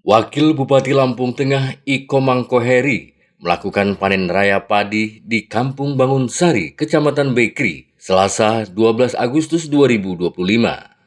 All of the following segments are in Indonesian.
Wakil Bupati Lampung Tengah Iko Mangkoheri melakukan panen raya padi di Kampung Bangunsari, Kecamatan Bekri, Selasa 12 Agustus 2025.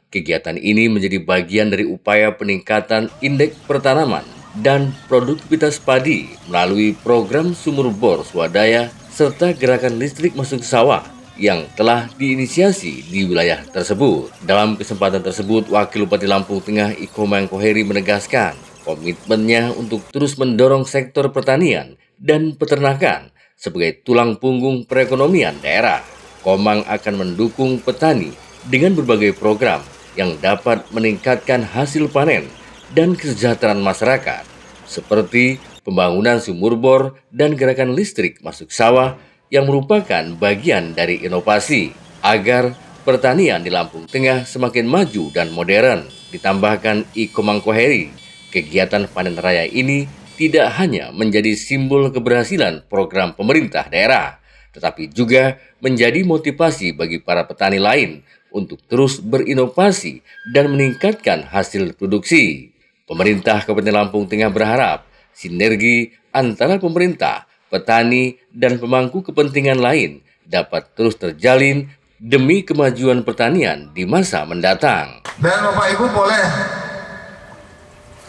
Kegiatan ini menjadi bagian dari upaya peningkatan indeks pertanaman dan produktivitas padi melalui program sumur bor swadaya serta gerakan listrik masuk sawah yang telah diinisiasi di wilayah tersebut. Dalam kesempatan tersebut, Wakil Bupati Lampung Tengah Iko Mangkoheri menegaskan komitmennya untuk terus mendorong sektor pertanian dan peternakan sebagai tulang punggung perekonomian daerah. Komang akan mendukung petani dengan berbagai program yang dapat meningkatkan hasil panen dan kesejahteraan masyarakat, seperti pembangunan sumur bor dan gerakan listrik masuk sawah yang merupakan bagian dari inovasi agar pertanian di Lampung Tengah semakin maju dan modern. Ditambahkan Iko Mangkoheri, kegiatan panen raya ini tidak hanya menjadi simbol keberhasilan program pemerintah daerah, tetapi juga menjadi motivasi bagi para petani lain untuk terus berinovasi dan meningkatkan hasil produksi. Pemerintah Kabupaten Lampung Tengah berharap sinergi antara pemerintah, petani, dan pemangku kepentingan lain dapat terus terjalin demi kemajuan pertanian di masa mendatang. Dan Bapak Ibu boleh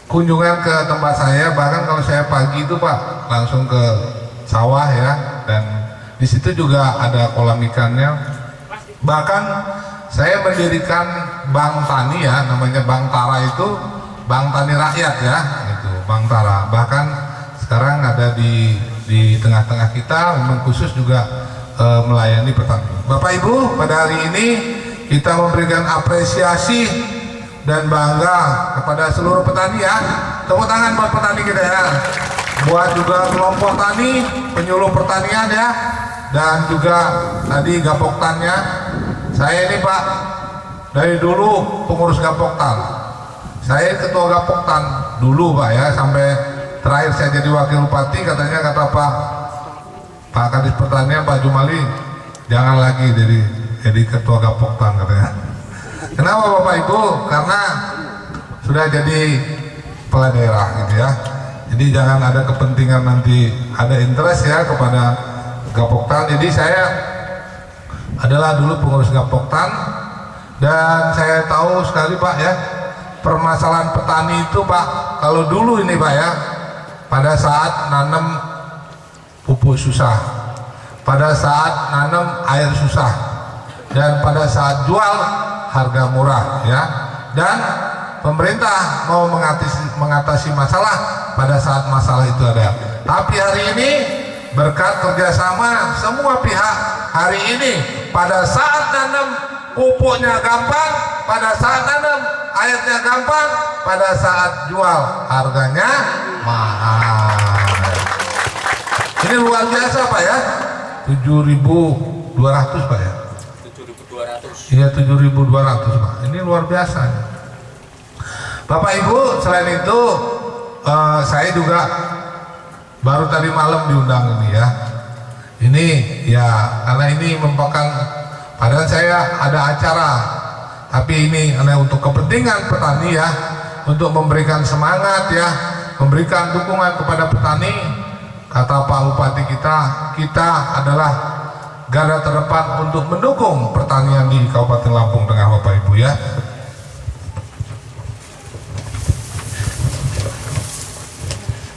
kunjungan ke tempat saya, bahkan kalau saya pagi itu Pak langsung ke sawah ya, dan di situ juga ada kolam ikannya. Bahkan saya mendirikan bank tani ya, namanya Bank Tara, itu Bank Tani Rakyat ya, itu Bank Tara. Bahkan sekarang ada di tengah-tengah kita, memang khusus juga melayani petani. Bapak Ibu, pada hari ini kita memberikan apresiasi dan bangga kepada seluruh petani ya. Tepuk tangan buat petani kita ya. Buat juga kelompok tani, penyuluh pertanian ya. Dan juga tadi Gapoktannya. Saya ini Pak, dari dulu pengurus Gapoktan. Saya ketua Gapoktan dulu Pak ya, sampai terakhir saya jadi wakil bupati. Kata Pak Kadis Pertanian, Pak Jumali, jangan lagi jadi ketua Gapoktan katanya. Kenapa Bapak Ibu? Karena sudah jadi kepala daerah gitu ya. Jadi jangan ada kepentingan nanti ada interest ya kepada Gapoktan. Jadi saya adalah dulu pengurus Gapoktan, dan saya tahu sekali Pak ya, permasalahan petani itu Pak, kalau dulu ini Pak ya, pada saat nanam pupuk susah, pada saat nanam air susah, dan pada saat jual harga murah ya, dan pemerintah mau mengatasi masalah pada saat masalah itu ada. Tapi hari ini berkat kerjasama semua pihak, hari ini pada saat nanam pupuknya gampang, pada saat nanam airnya gampang, pada saat jual harganya mahal. Ini luar biasa Pak ya, 7.200 Pak ya. 7.200. Iya 7.200 Pak. Ini luar biasa. Bapak Ibu, selain itu saya juga baru tadi malam diundang ini ya. Ini ya karena ini merupakan, padahal saya ada acara, tapi ini hanya untuk kepentingan petani ya, untuk memberikan semangat ya, memberikan dukungan kepada petani. Kata Pak Bupati kita adalah garda terdepan untuk mendukung pertanian di Kabupaten Lampung Tengah Bapak Ibu ya.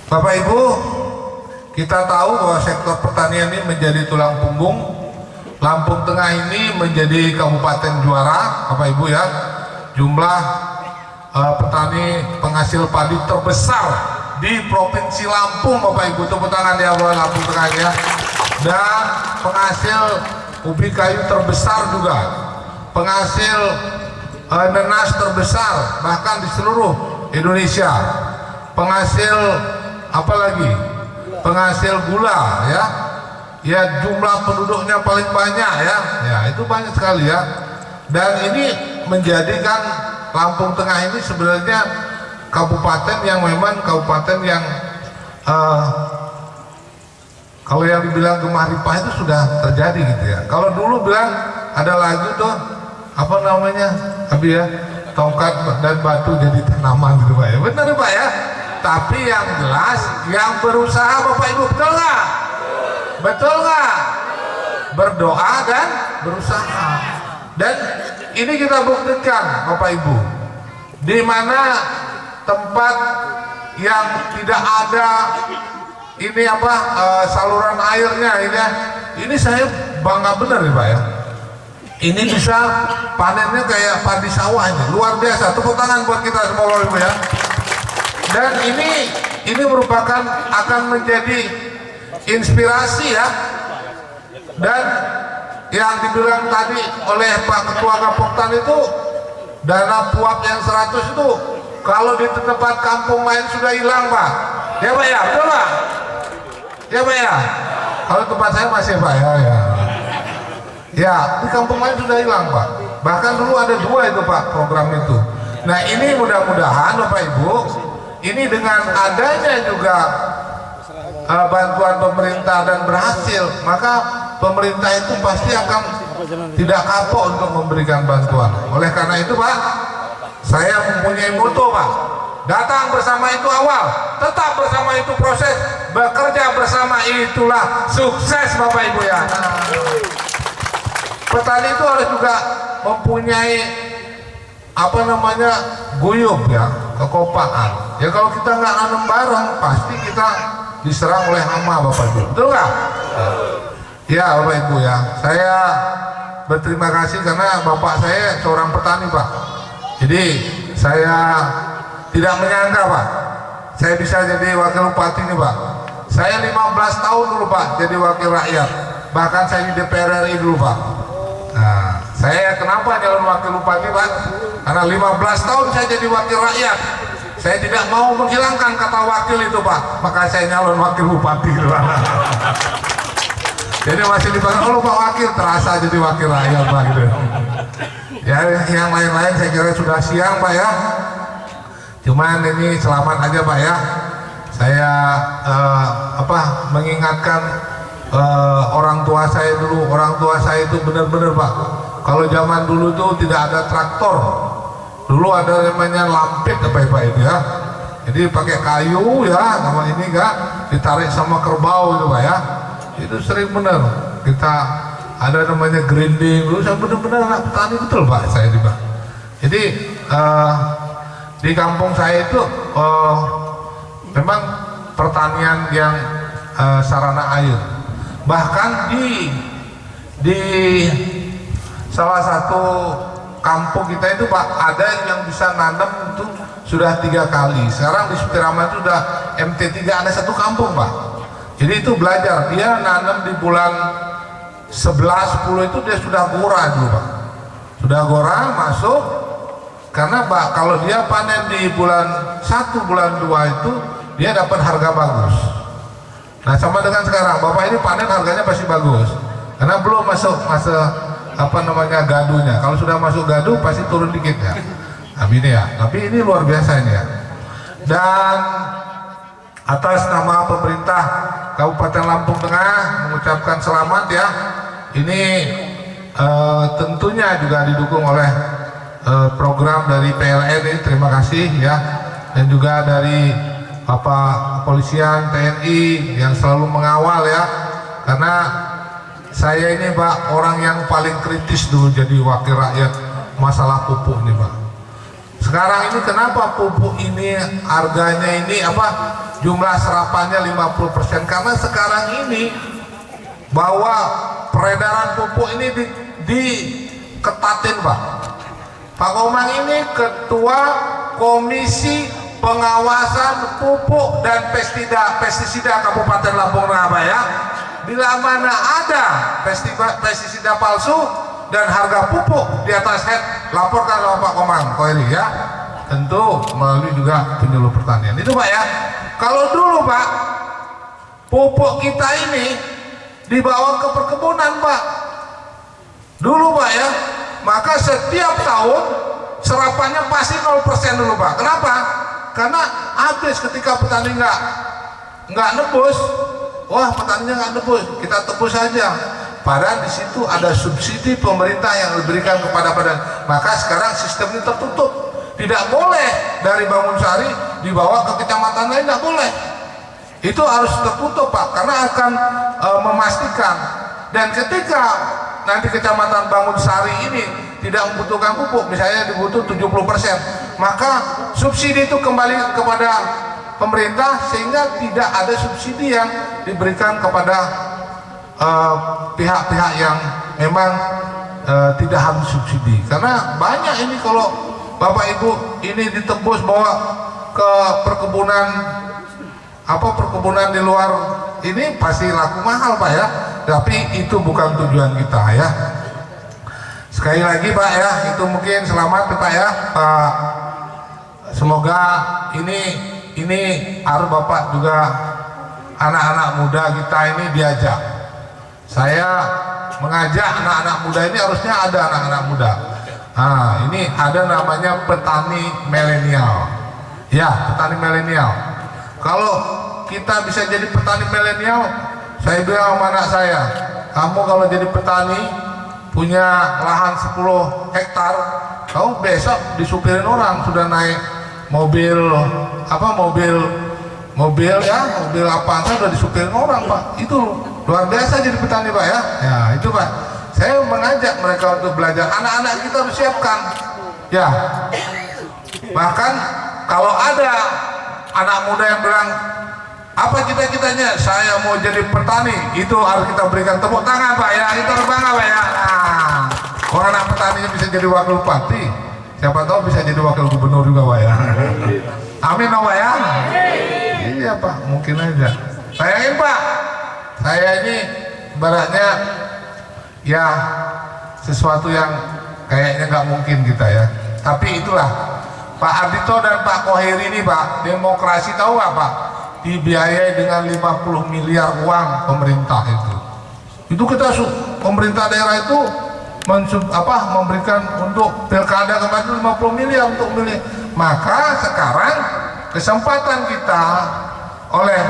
Bapak Ibu, kita tahu bahwa sektor pertanian ini menjadi tulang punggung. Lampung Tengah ini menjadi kabupaten juara Bapak Ibu ya. Jumlah petani penghasil padi terbesar di Provinsi Lampung Bapak Ibu, tepuk tangan ya buat Lampung Tengah ya. Dan penghasil ubi kayu terbesar juga, penghasil nenas terbesar bahkan di seluruh Indonesia, penghasil apa lagi, penghasil gula ya, ya jumlah penduduknya paling banyak ya, ya itu banyak sekali ya. Dan ini menjadikan Lampung Tengah ini sebenarnya kabupaten yang memang kabupaten yang kalau yang dibilang gemah ripah itu sudah terjadi gitu ya. Kalau dulu bilang ada lagu tuh apa namanya, Abi ya, tongkat dan batu jadi tanaman gitu Pak ya. Benar Pak ya. Tapi yang jelas yang berusaha Bapak Ibu, betul nggak? Betul nggak? Berdoa dan berusaha. Dan ini kita buktikan Bapak Ibu, di mana tempat yang tidak ada ini apa saluran airnya ini saya bangga benar nih Pak ya. Ini bisa panennya kayak padi sawah ini, luar biasa. Tepuk tangan buat kita semua Bapak Ibu ya. Dan ini merupakan akan menjadi inspirasi ya. Dan yang dibilang tadi oleh Pak Ketua Gapoktan itu dana puap yang 100 itu kalau di tempat kampung lain sudah hilang Pak. Ya Pak ya, betul Pak? Ya Pak ya? Kalau tempat saya masih Pak ya. Ya, di kampung lain sudah hilang Pak. Bahkan dulu ada 2 itu Pak program itu. Nah ini mudah-mudahan Bapak Ibu, ini dengan adanya juga bantuan pemerintah dan berhasil, maka pemerintah itu pasti akan tidak kapok untuk memberikan bantuan. Oleh karena itu Pak, saya mempunyai moto Pak, datang bersama itu awal, tetap bersama itu proses, bekerja bersama itulah sukses Bapak Ibu ya. Petani itu harus juga mempunyai apa namanya guyub ya, kekompakan ya. Kalau kita nggak nanam bareng pasti kita diserang oleh hama Bapak Ibu, betul nggak? Ya Bapak Ibu ya, saya berterima kasih karena bapak saya seorang petani Pak. Jadi saya tidak menyangka Pak, saya bisa jadi wakil bupati nih Pak. Saya 15 tahun dulu Pak jadi wakil rakyat, bahkan saya di DPR RI dulu Pak. Nah, saya kenapa nyalon wakil bupati Pak? Karena 15 tahun saya jadi wakil rakyat. Saya tidak mau menghilangkan kata wakil itu Pak, maka saya nyalon wakil bupati gitu Pak. Jadi masih dipanggil, oh Pak Wakil, terasa jadi wakil rakyat Pak gitu. Ya yang lain-lain saya kira sudah siang Pak ya. Cuman ini selamat aja Pak ya. Saya mengingatkan orang tua saya dulu. Orang tua saya itu benar-benar Pak, kalau zaman dulu tuh tidak ada traktor. Dulu ada namanya lampit apa Pak itu ya. Jadi pakai kayu ya, sama ini enggak ditarik sama kerbau itu Pak ya. Itu sering benar kita ada namanya grinding. Dulu saya benar-benar anak petani betul Pak saya juga. Jadi di kampung saya itu memang pertanian yang sarana air. Bahkan di salah satu kampung kita itu Pak, ada yang bisa nanam itu sudah 3 kali. Sekarang di Supirama itu sudah MT3, ada satu kampung Pak. Jadi itu belajar, dia nanam di bulan 11, 10 itu dia sudah gora dulu Pak. Sudah gora masuk, karena Pak kalau dia panen di bulan 1, bulan 2 itu dia dapat harga bagus. Nah sama dengan sekarang, Bapak ini panen harganya pasti bagus. Karena belum masuk masa apa namanya gadunya. Kalau sudah masuk gaduh pasti turun dikit ya. Nah, ini ya, tapi ini luar biasa ini ya. Dan atas nama pemerintah Kabupaten Lampung Tengah mengucapkan selamat ya. Ini tentunya juga didukung oleh program dari PLN ini, terima kasih ya. Dan juga dari kepolisian, TNI yang selalu mengawal ya. Karena saya ini Pak orang yang paling kritis dulu jadi wakil rakyat masalah pupuk ini Pak. Sekarang ini kenapa pupuk ini harganya ini jumlah serapannya 50%, karena sekarang ini bahwa peredaran pupuk ini diketatin Pak. Pak Komang ini ketua Komisi Pengawasan Pupuk dan Pestisida Kabupaten Lampung Tengah Pak ya. Bila mana ada pestisida palsu dan harga pupuk di atas head, laporkan sama Pak Komang Koeri ya. Tentu melalui juga penyuluh pertanian itu Pak ya. Kalau dulu Pak, pupuk kita ini dibawa ke perkebunan Pak. Dulu Pak ya, maka setiap tahun serapannya pasti 0% dulu Pak. Kenapa? Karena habis ketika petani nggak nebus, wah petaninya nggak nebus, kita tebus saja. Padahal di situ ada subsidi pemerintah yang diberikan kepada petani. Maka sekarang sistem ini tertutup. Tidak boleh dari Bangun Sari dibawa ke kecamatan lain, tidak boleh. Itu harus tertutup Pak, karena akan memastikan. Dan ketika nanti kecamatan Bangun Sari ini tidak membutuhkan pupuk, misalnya dibutuh 70%, maka subsidi itu kembali kepada pemerintah, sehingga tidak ada subsidi yang diberikan kepada pihak-pihak yang memang tidak harus subsidi. Karena banyak ini kalau Bapak Ibu ini ditebus bawa ke perkebunan di luar ini pasti laku mahal Pak ya, tapi itu bukan tujuan kita ya. Sekali lagi Pak ya, itu mungkin selamat Pak ya Pak. Semoga ini harus Bapak juga anak-anak muda kita ini diajak. Saya mengajak anak-anak muda ini, harusnya ada anak-anak muda. Nah, ini ada namanya petani milenial. Ya, petani milenial. Kalau kita bisa jadi petani milenial, saya bilang sama anak saya, kamu kalau jadi petani punya lahan 10 hektar, kamu besok disupirin orang, sudah naik mobil apaan sudah disupirin orang Pak. Itu luar biasa jadi petani Pak ya. Ya itu Pak, saya mengajak mereka untuk belajar. Anak-anak kita harus siapkan ya. Bahkan kalau ada anak muda yang bilang apa cita-citanya, saya mau jadi petani, itu harus kita berikan tepuk tangan Pak ya. Itu harus bangga Pak ya. Nah, kalau anak petaninya bisa jadi wakil bupati, siapa tahu bisa jadi wakil gubernur juga Pak ya. Amin Pak ya. Iya Pak, mungkin aja. Bayangin Pak, saya ini ibaratnya ya sesuatu yang kayaknya nggak mungkin kita ya. Tapi itulah Pak Ardhito dan Pak Khoeri ini Pak, demokrasi tahu nggak Pak? Dibiayai dengan 50 miliar uang pemerintah itu. Itu kita pemerintah daerah itu memberikan untuk pilkada kemarin 50 miliar untuk milih. Maka sekarang kesempatan kita oleh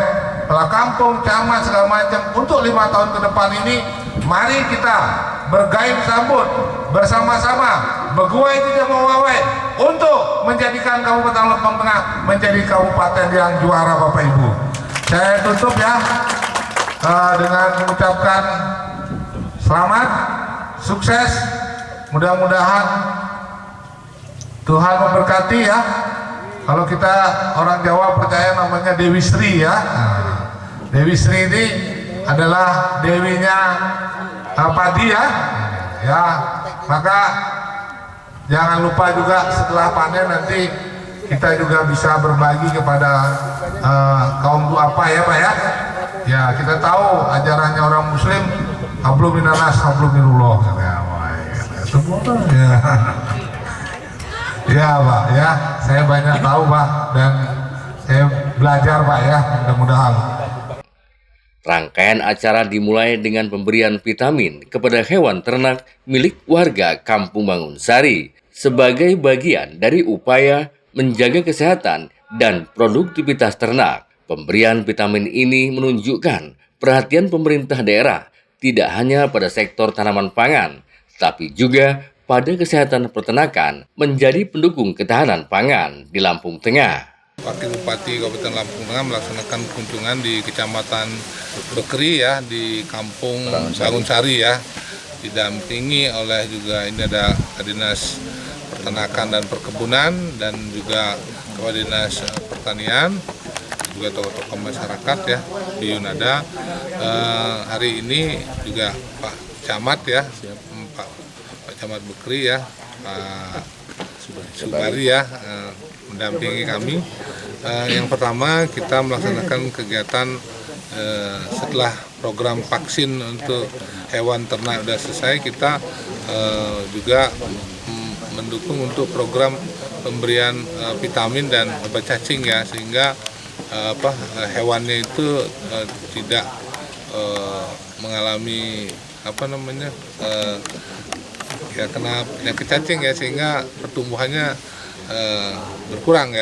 kepala kampung, camat segala macam untuk 5 tahun ke depan ini, mari kita bergaing sambut bersama-sama, berguai tidak mewawai untuk menjadikan Kabupaten Lempeng Tengah menjadi kabupaten yang juara Bapak Ibu. Saya tutup ya dengan mengucapkan selamat, sukses, mudah-mudahan Tuhan memberkati ya. Kalau kita orang Jawa percaya namanya Dewi Sri ya. Dewi Sri ini adalah dewinya padi ya. Ya, maka jangan lupa juga setelah panen nanti kita juga bisa berbagi kepada kaum duafa ya Pak ya. Ya, kita tahu ajarannya orang Muslim, hablum minanas hablum minallah. Ya. Ya Pak ya, saya banyak tahu Pak, dan saya belajar Pak ya, mudah-mudahan. Rangkaian acara dimulai dengan pemberian vitamin kepada hewan ternak milik warga Kampung Bangun Sari sebagai bagian dari upaya menjaga kesehatan dan produktivitas ternak. Pemberian vitamin ini menunjukkan perhatian pemerintah daerah tidak hanya pada sektor tanaman pangan, tapi juga pada kesehatan peternakan menjadi pendukung ketahanan pangan di Lampung Tengah. Wakil Bupati Kabupaten Lampung Tengah melaksanakan kunjungan di Kecamatan Bekri ya, di Kampung Bangun Sari ya, didampingi oleh juga ini ada Dinas Peternakan dan Perkebunan dan juga Kepala Dinas Pertanian, juga tokoh-tokoh masyarakat ya di Yunada. Hari ini juga Pak Camat ya, Pak Camat Bekri ya, Pak Subari ya, mendampingi kami. Yang pertama kita melaksanakan kegiatan setelah program vaksin untuk hewan ternak sudah selesai, kita juga mendukung untuk program pemberian vitamin dan obat cacing ya, sehingga hewannya itu tidak mengalami kena penyakit cacing ya, sehingga pertumbuhannya berkurang ya.